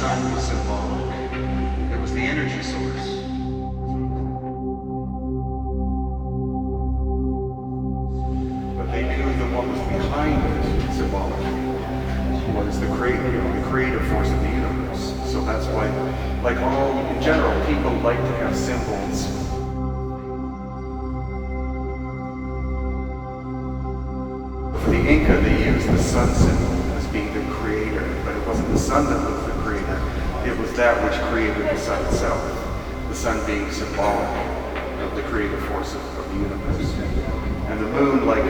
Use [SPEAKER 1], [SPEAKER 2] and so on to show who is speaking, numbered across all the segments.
[SPEAKER 1] sun was symbolic. It was the energy source. But they knew that what was behind it symbolically was the creative force of the universe. So that's why, like in general, people like to have symbols. For the Inca, they used the sun symbol as being the creator, but it wasn't the sun that was the creator. It was that which created the sun itself. The sun being symbolic of the creative force of the universe. And the moon, like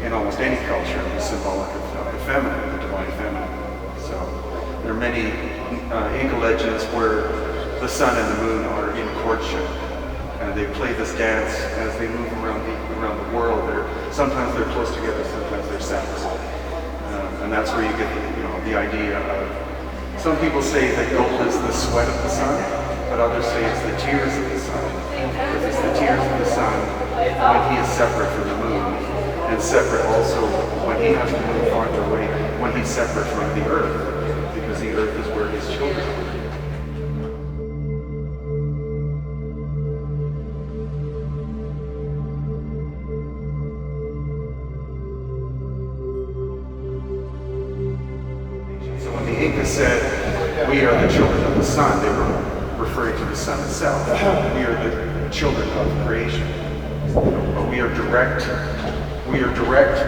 [SPEAKER 1] in almost any culture, is symbolic of the feminine, the divine feminine. So there are many Inca legends where the sun and the moon are in courtship. And they play this dance as they move around the world. Sometimes they're close together, sometimes they're separate. And that's where you get the idea of, some people say that gold is the sweat of the sun, but others say it's the tears of the sun. Because it's the tears of the sun when he is separate from the moon, and separate also when he has to move farther away, when he's separate from the earth, because the earth is where his children are. Said, we are the children of the sun. They were referring to the sun itself. We are the children of creation. But we are direct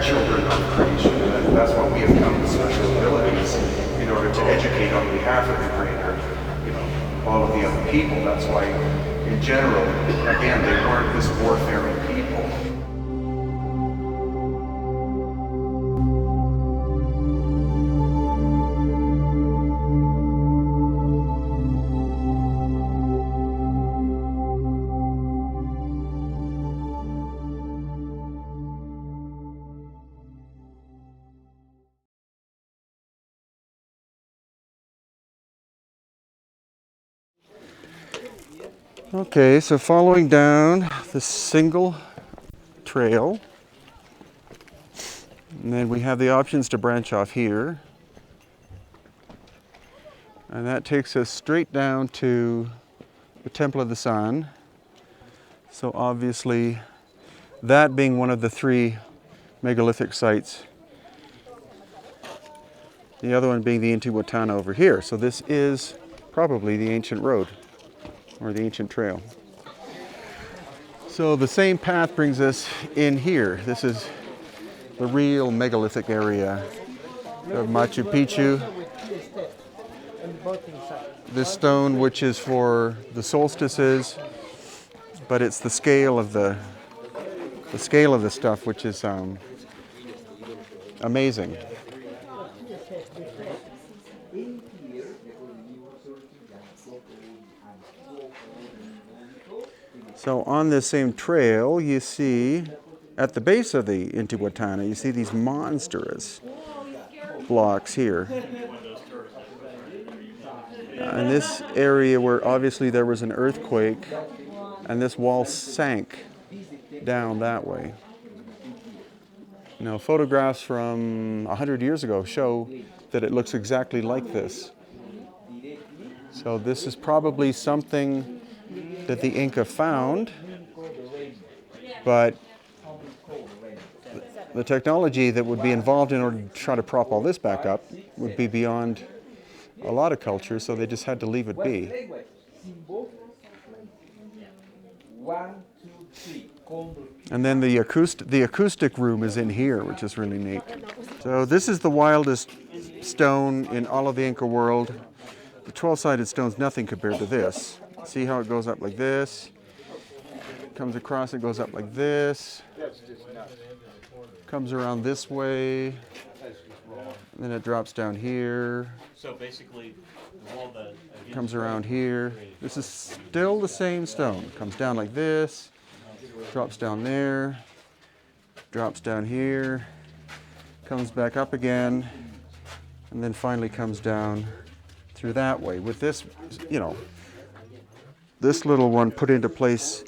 [SPEAKER 1] children of creation. And that's why we have come with special abilities in order to educate on behalf of the Creator, all of the other people. That's why, in general, again, they weren't this warfaring people. Okay, so following down this single trail, and then we have the options to branch off here, and that takes us straight down to the Temple of the Sun. So obviously, that being one of the 3 megalithic sites, the other one being the Intiwatana over here. So this is probably the ancient road, or the ancient trail. So the same path brings us in here. This is the real megalithic area of Machu Picchu. This stone, which is for the solstices, but it's the scale of the stuff, which is amazing. So on this same trail, you see, at the base of the Intiwatana, you see these monstrous blocks here. In this area where obviously there was an earthquake, and this wall sank down that way. Now, photographs from 100 years ago show that it looks exactly like this. So this is probably something that the Inca found, but the technology that would be involved in order to try to prop all this back up would be beyond a lot of cultures, so they just had to leave it be. And then the acoustic room is in here, which is really neat. So this is the wildest stone in all of the Inca world. The 12-sided stone's nothing compared to this. See how it goes up like this, comes across, it goes up like this, comes around this way, and then it drops down here.
[SPEAKER 2] So basically,
[SPEAKER 1] comes around here. This is still the same stone. Comes down like this, drops down there, drops down here, comes back up again, and then finally comes down through that way. With this, this little one put into place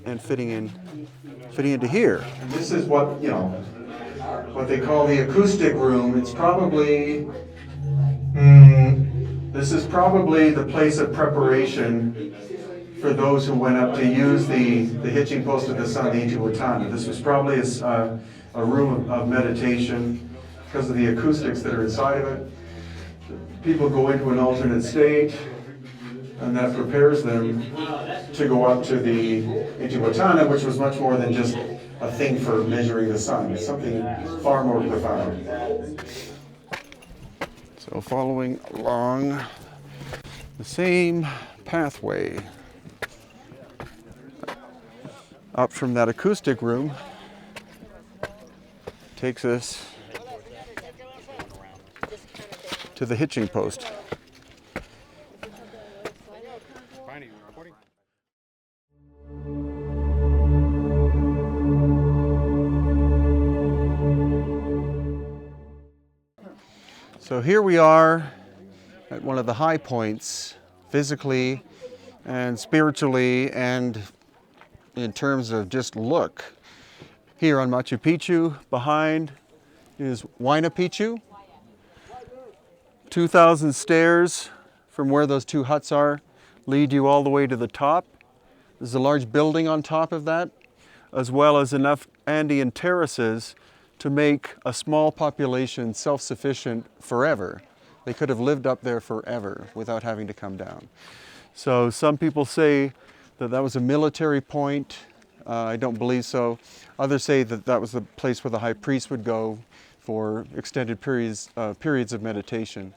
[SPEAKER 1] and fitting into here. This is what they call the acoustic room. It's probably This is probably the place of preparation for those who went up to use the hitching post of the sun, the Intiwatana. This was probably a room of meditation because of the acoustics that are inside of it. People go into an alternate state, and that prepares them to go up to the Intiwatana, which was much more than just a thing for measuring the sun. It's something far more profound. So following along the same pathway up from that acoustic room takes us to the hitching post. So here we are at one of the high points, physically and spiritually, and in terms of just look. Here on Machu Picchu, behind is Huayna Picchu. 2,000 stairs from where those two huts are lead you all the way to the top. There's a large building on top of that, as well as enough Andean terraces to make a small population self-sufficient forever. They could have lived up there forever without having to come down. So some people say that that was a military point. I don't believe so. Others say that that was the place where the high priest would go for extended periods of meditation.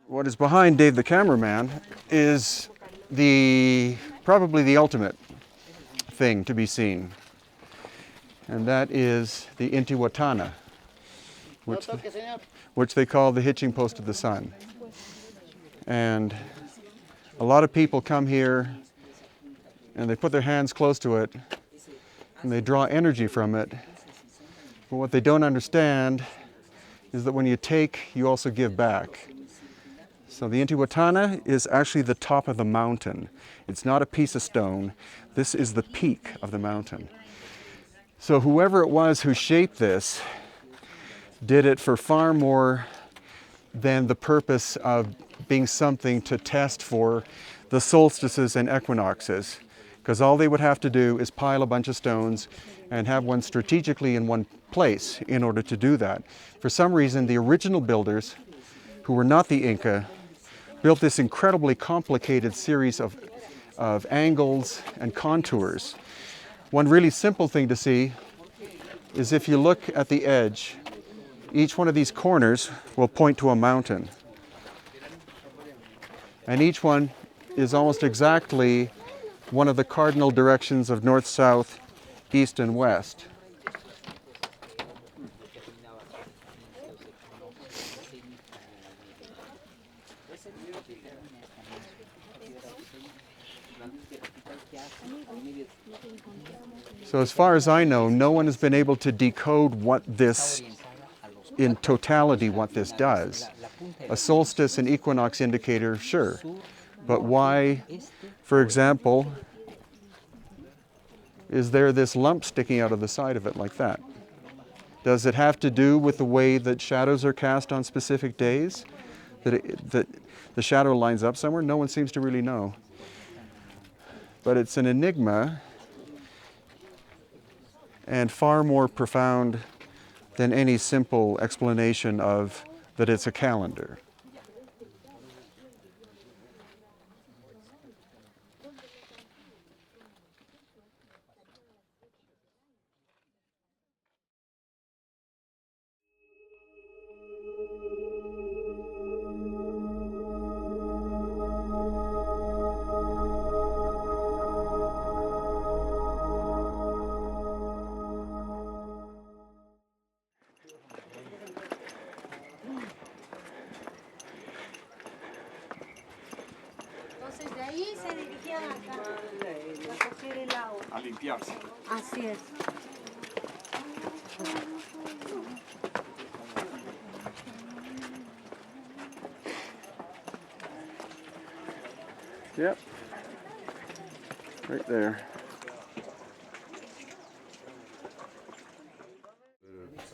[SPEAKER 1] What is behind Dave the cameraman is probably the ultimate thing to be seen, and that is the Intiwatana, which they call the hitching post of the sun. And a lot of people come here and they put their hands close to it and they draw energy from it. But what they don't understand is that when you take, you also give back. So the Intiwatana is actually the top of the mountain. It's not a piece of stone. This is the peak of the mountain. So whoever it was who shaped this did it for far more than the purpose of being something to test for the solstices and equinoxes. Because all they would have to do is pile a bunch of stones and have one strategically in one place in order to do that. For some reason, the original builders, who were not the Inca, built this incredibly complicated series of angles and contours. One really simple thing to see is if you look at the edge, each one of these corners will point to a mountain. And each one is almost exactly one of the cardinal directions of north, south, east, and west. So as far as I know, no one has been able to decode what this, in totality, what this does. A solstice and equinox indicator, sure. But why, for example, is there this lump sticking out of the side of it like that? Does it have to do with the way that shadows are cast on specific days? That the shadow lines up somewhere? No one seems to really know. But it's an enigma, and far more profound than any simple explanation of that it's a calendar.
[SPEAKER 2] Entonces de ahí se dirigían acá a coger el agua.
[SPEAKER 1] A limpiarse.
[SPEAKER 2] Así es.
[SPEAKER 1] Yep. Right there.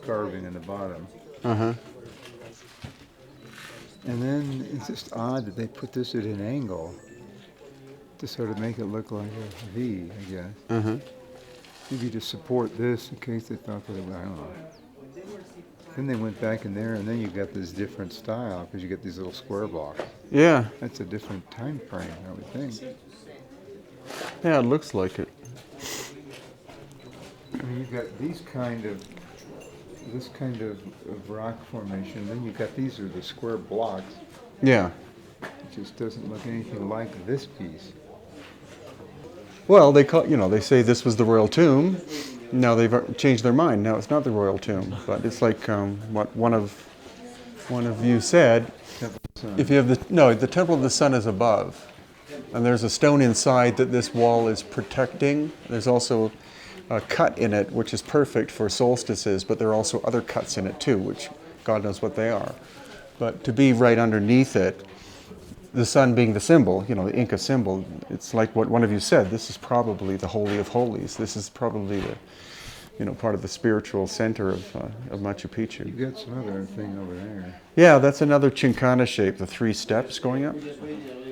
[SPEAKER 3] Carving in the bottom.
[SPEAKER 1] Uh-huh.
[SPEAKER 3] And then it's just odd that they put this at an angle to sort of make it look like a V, I guess.
[SPEAKER 1] Uh-huh.
[SPEAKER 3] Maybe to support this in case they thought that it was, I don't know. Then they went back in there, and then you got this different style because you get these little square blocks.
[SPEAKER 1] Yeah.
[SPEAKER 3] That's a different time frame, I would think.
[SPEAKER 1] Yeah, it looks like it.
[SPEAKER 3] I mean, you've got this kind of rock formation. Then you've got these are the square blocks.
[SPEAKER 1] Yeah.
[SPEAKER 3] It just doesn't look anything like this piece.
[SPEAKER 1] Well, they say this was the royal tomb. Now they've changed their mind. Now it's not the royal tomb, but it's like what one of you said. If you have the Temple of the Sun is above, and there's a stone inside that this wall is protecting. There's also a cut in it, which is perfect for solstices, but there are also other cuts in it too, which God knows what they are. But to be right underneath it, the sun being the symbol, the Inca symbol, it's like what one of you said, this is probably the Holy of Holies. This is probably the, part of the spiritual center of Machu Picchu.
[SPEAKER 3] You got some other thing over there.
[SPEAKER 1] Yeah, that's another Chincana shape, the 3 steps going up.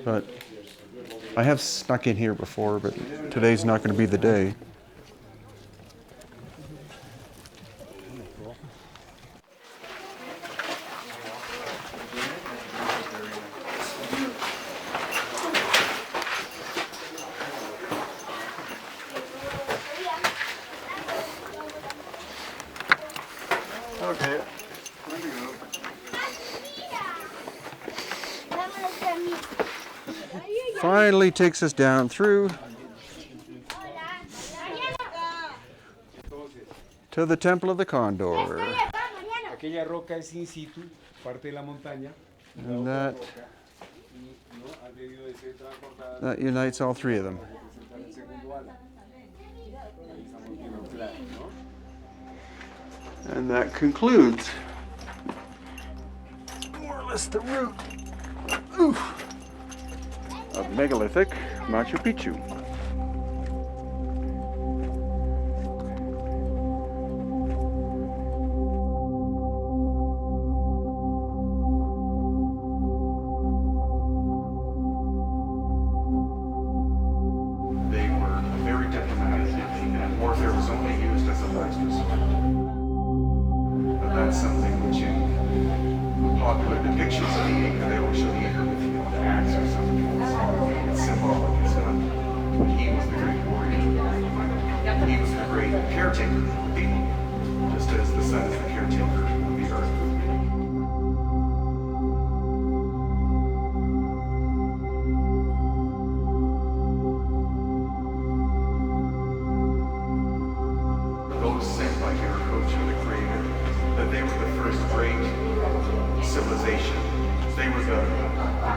[SPEAKER 1] But I have snuck in here before, but today's not going to be the day. Okay. Finally takes us down through to the Temple of the Condor.
[SPEAKER 4] Aquella roca es in situ, parte de la montaña.
[SPEAKER 1] And that unites all 3 of them. And that concludes more or less the route of megalithic Machu Picchu. They were very diplomatic, and warfare was only used as a last resort. But that's something which in popular depictions of the Inca, they always show the Inca with an axe or something. It's symbolic, it's not. He was the great warrior. He was the great caretaker of the people, just as the sun is the caretaker of the earth. Those sent by the creator, that they were the first great civilization. They were the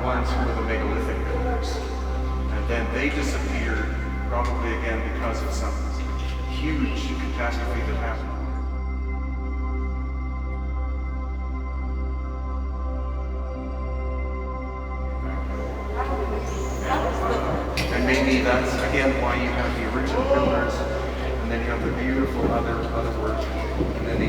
[SPEAKER 1] ones who were the megalithic builders. And then they disappeared, probably again because of some huge catastrophe that happened. And maybe that's again why you have the original builders, and then you have the beautiful other work, and then the